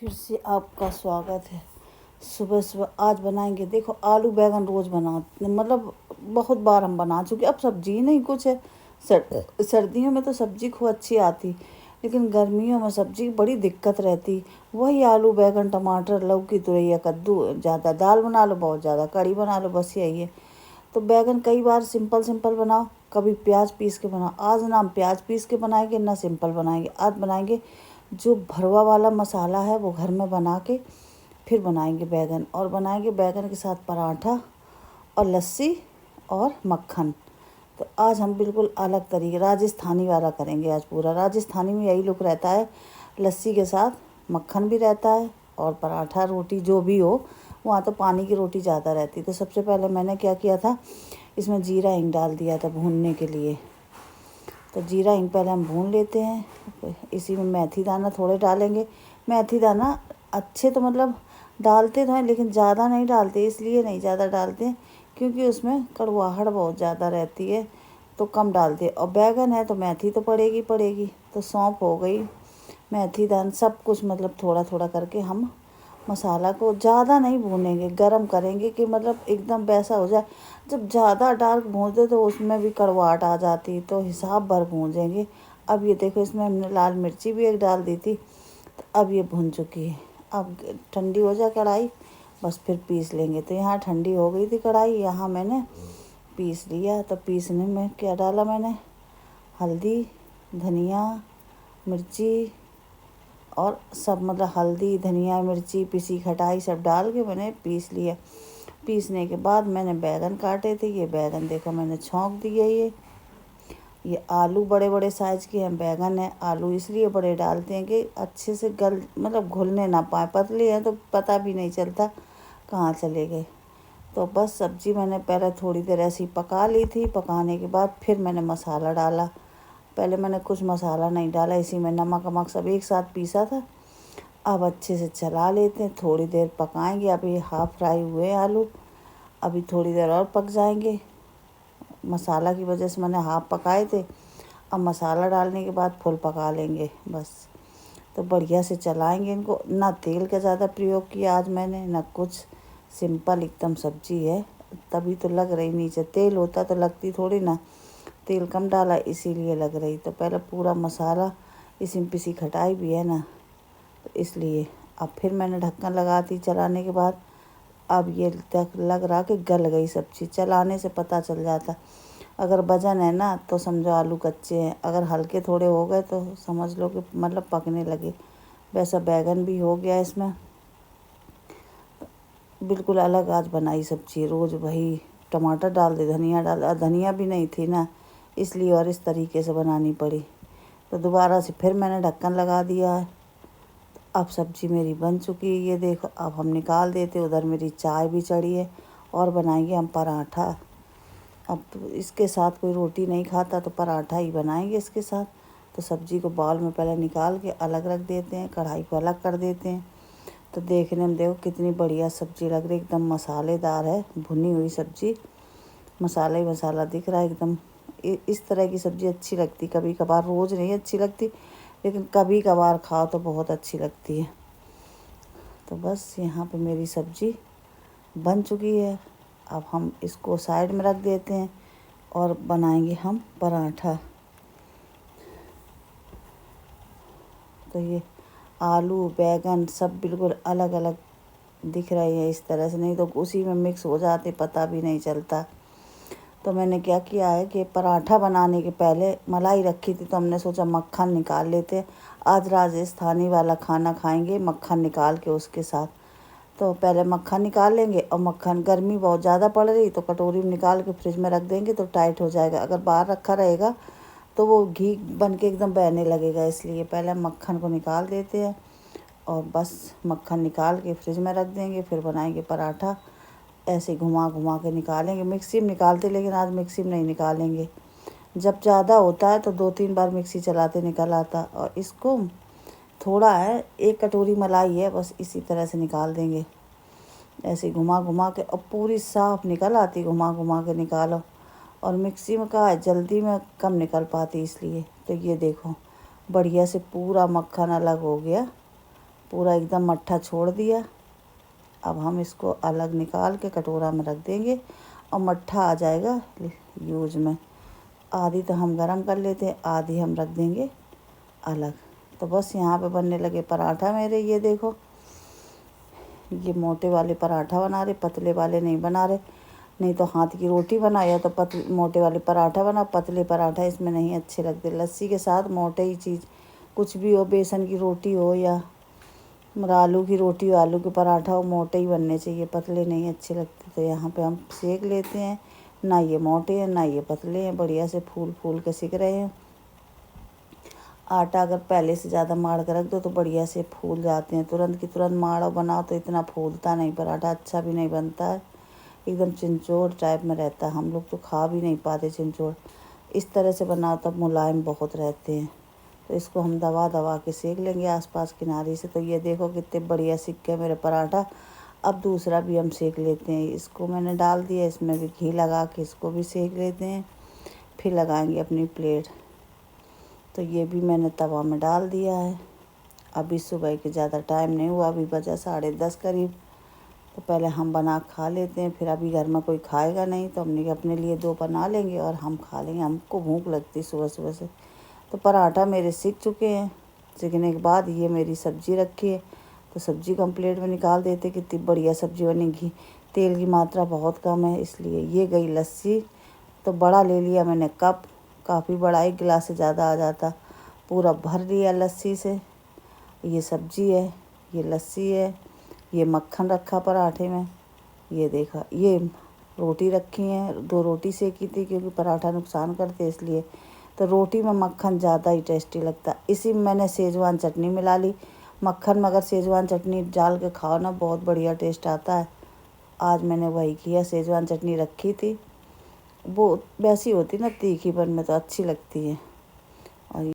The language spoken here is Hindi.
फिर से आपका स्वागत है। सुबह सुबह आज बनाएंगे, देखो आलू बैंगन रोज़ बना मतलब बहुत बार हम बना चुके। अब सब्जी नहीं कुछ है। सर्दियों में तो सब्जी खूब अच्छी आती, लेकिन गर्मियों में सब्जी की बड़ी दिक्कत रहती। वही आलू बैंगन टमाटर लौकी तुरैया कद्दू, ज़्यादा दाल बना लो, बहुत ज़्यादा कढ़ी बना लो, बस यही है। तो बैंगन कई बार सिंपल सिंपल बनाओ, कभी प्याज पीस के बनाओ। आज ना हम प्याज पीस के बनाएंगे ना सिंपल बनाएंगे। आज बनाएंगे जो भरवा वाला मसाला है वो घर में बना के फिर बनाएंगे बैंगन। और बनाएंगे बैंगन के साथ पराठा और लस्सी और मक्खन। तो आज हम बिल्कुल अलग तरीके राजस्थानी वाला करेंगे। आज पूरा राजस्थानी में यही लुक रहता है, लस्सी के साथ मक्खन भी रहता है और पराठा रोटी जो भी हो। वहाँ तो पानी की रोटी ज़्यादा रहती। तो सबसे पहले मैंने क्या किया था, इसमें जीरा हींग डाल दिया था भूनने के लिए। तो जीरा हींग पहले हम भून लेते हैं। इसी में मेथी दाना थोड़े डालेंगे। मेथी दाना अच्छे तो मतलब डालते तो हैं, लेकिन ज़्यादा नहीं डालते। इसलिए नहीं ज़्यादा डालते क्योंकि उसमें कड़वाहट बहुत ज़्यादा रहती है, तो कम डालते। और बैंगन है तो मेथी तो पड़ेगी पड़ेगी। तो सौंफ हो गई, मेथी दाना, सब कुछ मतलब थोड़ा थोड़ा करके हम मसाला को ज़्यादा नहीं भूनेंगे, गरम करेंगे कि मतलब एकदम वैसा हो जाए। जब ज़्यादा डार्क भूनते तो उसमें भी कड़वाहट आ जाती, तो हिसाब भर भूनेंगे। अब ये देखो, इसमें हमने लाल मिर्ची भी एक डाल दी थी। तो अब ये भुन चुकी है। अब ठंडी हो जाए कढ़ाई, बस फिर पीस लेंगे। तो यहाँ ठंडी हो गई थी कढ़ाई, यहाँ मैंने पीस लिया। तो पीसने में क्या डाला मैंने, हल्दी, धनिया, मिर्ची और सब मतलब हल्दी धनिया मिर्ची पिसी खटाई सब डाल के मैंने पीस लिया। पीसने के बाद मैंने बैंगन काटे थे, ये बैंगन देखो मैंने छौंक दिए। ये आलू बड़े बड़े साइज़ के हैं बैंगन है। आलू इसलिए बड़े डालते हैं कि अच्छे से गल मतलब घुलने ना पाए। पतले हैं तो पता भी नहीं चलता कहाँ चले गए। तो बस सब्ज़ी मैंने पहले थोड़ी देर ऐसी पका ली थी। पकाने के बाद फिर मैंने मसाला डाला। पहले मैंने कुछ मसाला नहीं डाला, इसी में नमक वमक सब एक साथ पीसा था। अब अच्छे से चला लेते हैं, थोड़ी देर पकाएंगे। अभी हाफ़ फ्राई हुए आलू, अभी थोड़ी देर और पक जाएंगे। मसाला की वजह से मैंने हाफ़ पकाए थे। अब मसाला डालने के बाद फुल पका लेंगे बस। तो बढ़िया से चलाएंगे इनको। ना तेल का ज़्यादा प्रयोग किया आज मैंने, ना कुछ, सिंपल एकदम सब्जी है। तभी तो लग रही, नीचे तेल होता तो लगती थोड़ी ना। तेल कम डाला इसीलिए लग रही। तो पहले पूरा मसाला, इसी में पिसी खटाई भी है ना, तो इसलिए। अब फिर मैंने ढक्कन लगा दी चलाने के बाद। अब ये तक लग रहा कि गल गई सब्ज़ी, चलाने से पता चल जाता। अगर वजन है ना तो समझो आलू कच्चे हैं, अगर हल्के थोड़े हो गए तो समझ लो कि मतलब पकने लगे। वैसा बैंगन भी हो गया इसमें। बिल्कुल अलग आज बनाई सब्ज़ी। रोज़ वही टमाटर डाल दे, धनिया डाल, धनिया भी नहीं थी ना, इसलिए और इस तरीके से बनानी पड़ी। तो दोबारा से फिर मैंने ढक्कन लगा दिया है। अब सब्ज़ी मेरी बन चुकी है, ये देखो। अब हम निकाल देते। उधर मेरी चाय भी चढ़ी है और बनाएंगे हम पराठा। अब तो इसके साथ कोई रोटी नहीं खाता तो पराठा ही बनाएंगे इसके साथ। तो सब्ज़ी को बाउल में पहले निकाल के अलग रख देते हैं, कढ़ाई को अलग कर देते हैं। तो देखने में देखो कितनी बढ़िया सब्ज़ी लग रही, एकदम मसालेदार है भुनी हुई सब्ज़ी। मसाला ही मसाला दिख रहा है एकदम। इस तरह की सब्ज़ी अच्छी लगती कभी कभार, रोज़ नहीं अच्छी लगती, लेकिन कभी कभार खाओ तो बहुत अच्छी लगती है। तो बस यहाँ पे मेरी सब्ज़ी बन चुकी है। अब हम इसको साइड में रख देते हैं और बनाएंगे हम पराठा। तो ये आलू बैंगन सब बिल्कुल अलग अलग दिख रही है इस तरह से, नहीं तो उसी में मिक्स हो जाते, पता भी नहीं चलता। तो मैंने क्या किया है कि पराठा बनाने के पहले मलाई रखी थी, तो हमने सोचा मक्खन निकाल लेते। आज राजस्थानी वाला खाना खाएंगे मक्खन निकाल के उसके साथ। तो पहले मक्खन निकाल लेंगे। और मक्खन, गर्मी बहुत ज़्यादा पड़ रही तो कटोरी में निकाल के फ्रिज में रख देंगे तो टाइट हो जाएगा। अगर बाहर रखा रहेगा तो वो घी बन के एकदम बहने लगेगा, इसलिए पहले मक्खन को निकाल देते हैं। और बस मक्खन निकाल के फ्रिज में रख देंगे, फिर बनाएंगे पराठा। ऐसे घुमा घुमा के निकालेंगे। मिक्सी में निकालते, लेकिन आज मिक्सी में नहीं निकालेंगे। जब ज़्यादा होता है तो 2-3 बार मिक्सी चलाते निकल आता। और इसको थोड़ा है, 1 कटोरी मलाई है, बस इसी तरह से निकाल देंगे। ऐसे घुमा घुमा के, और पूरी साफ निकल आती घुमा घुमा के निकालो। और मिक्सी में कहा है जल्दी में कम निकल पाती, इसलिए। तो ये देखो बढ़िया से पूरा मक्खन अलग हो गया। पूरा एकदम मट्ठा छोड़ दिया। अब हम इसको अलग निकाल के कटोरा में रख देंगे और मट्ठा आ जाएगा यूज में। आधी तो हम गरम कर लेते हैं, आधी हम रख देंगे अलग। तो बस यहाँ पे बनने लगे पराठा मेरे। ये देखो, ये मोटे वाले पराठा बना रहे, पतले वाले नहीं बना रहे। नहीं तो हाथ की रोटी बना या तो मोटे वाले पराठा बना। पतले पराठा इसमें नहीं अच्छे लगते। लस्सी के साथ मोटे ही चीज़ कुछ भी हो, बेसन की रोटी हो या आलू की रोटी हो, आलू के पराठा हो, मोटे ही बनने चाहिए, पतले नहीं अच्छे लगते। तो यहाँ पे हम सेक लेते हैं। ना ये मोटे हैं ना ये पतले हैं, बढ़िया से फूल फूल के सिक रहे हैं। आटा अगर पहले से ज़्यादा माड़ कर रख दो तो बढ़िया से फूल जाते हैं। तुरंत की तुरंत माड़ो बनाओ तो इतना फूलता नहीं पराठा, अच्छा भी नहीं बनता है, एकदम चिंचोड़ टाइप में रहता है। हम लोग तो खा भी नहीं पाते चिंचोड़। इस तरह से बनाओ तब मुलायम बहुत रहते हैं। तो इसको हम दबा दबा के सेक लेंगे आसपास किनारे से। तो ये देखो कितने बढ़िया सिक गए मेरे पराठा। अब दूसरा भी हम सेक लेते हैं। इसको मैंने डाल दिया, इसमें भी घी लगा के इसको भी सेक लेते हैं। फिर लगाएंगे अपनी प्लेट। तो ये भी मैंने तवा में डाल दिया है। अभी सुबह के ज़्यादा टाइम नहीं हुआ, अभी बजा 10:30 करीब। तो पहले हम बना खा लेते हैं, फिर अभी घर में कोई खाएगा नहीं तो हमने अपने लिए 2 बना लेंगे और हम खा लेंगे। हमको भूख लगती सुबह सुबह से। तो पराठा मेरे सीख चुके हैं। सीखने के बाद ये मेरी सब्ज़ी रखी है, तो सब्ज़ी को हम प्लेट में निकाल देते। कितनी बढ़िया सब्ज़ी बनेगी। तेल की मात्रा बहुत कम है इसलिए। ये गई लस्सी, तो बड़ा ले लिया मैंने कप, काफ़ी बड़ा, 1 गिलास से ज़्यादा आ जाता। पूरा भर लिया लस्सी से। ये सब्ज़ी है, ये लस्सी है, ये मक्खन रखा पराठे में। ये देखा, ये रोटी रखी है, 2 रोटी सेकी थी क्योंकि पराठा नुकसान करते इसलिए। तो रोटी में मक्खन ज़्यादा ही टेस्टी लगता है। इसी में मैंने सेजवान चटनी मिला ली। मक्खन में अगर सेजवान चटनी डाल के खाओ ना, बहुत बढ़िया टेस्ट आता है। आज मैंने वही किया, सेजवान चटनी रखी थी। वो वैसी होती ना तीखीपन में, तो अच्छी लगती है।